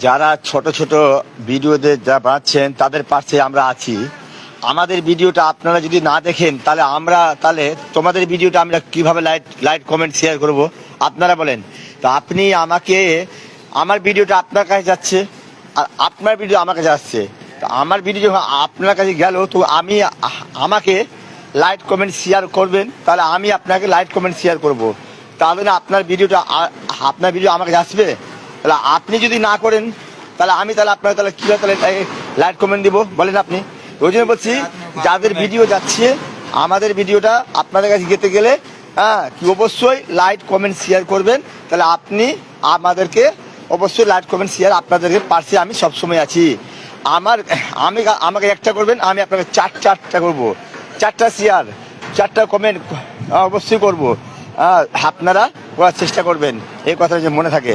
যারা ছোট ছোট ভিডিওতে যা বানাচ্ছেন তাদের পাশে আমরা আছি। আমাদের ভিডিওটা আপনারা যদি না দেখেন তাহলে তোমাদের ভিডিওটা আমরা কিভাবে লাইক কমেন্ট শেয়ার করব আপনারা বলেন। তো আপনি আমার ভিডিওটা আপনার কাছে যাচ্ছে আর আপনার ভিডিও আমার কাছে আসছে। তো আমার ভিডিও যখন আপনার কাছে গেল তো আমাকে লাইক কমেন্ট শেয়ার করবেন, তাহলে আমি আপনাকে লাইক কমেন্ট শেয়ার করব। তাহলে না আপনার ভিডিও আমার কাছে আসবে। তাহলে আপনি যদি না করেন তাহলে আপনাকে তাহলে কীভাবে তাহলে লাইক কমেন্ট দিব বলেন আপনি? ওই জন্য বলছি যাদের ভিডিও যাচ্ছে আমাদের ভিডিওটা আপনাদের কাছে যেতে গেলে কি অবশ্যই লাইক কমেন্ট শেয়ার করবেন। তাহলে আপনি আমাদেরকে অবশ্যই লাইক কমেন্ট শেয়ার আপনাদেরকে পাশে আমি সবসময় আছি। আমাকে একটা করবেন, আমি আপনাকে চারটা করবো, 4টা শেয়ার 4টা কমেন্ট অবশ্যই করবো। আপনারা করার চেষ্টা করবেন, এই কথাটা যে মনে থাকে।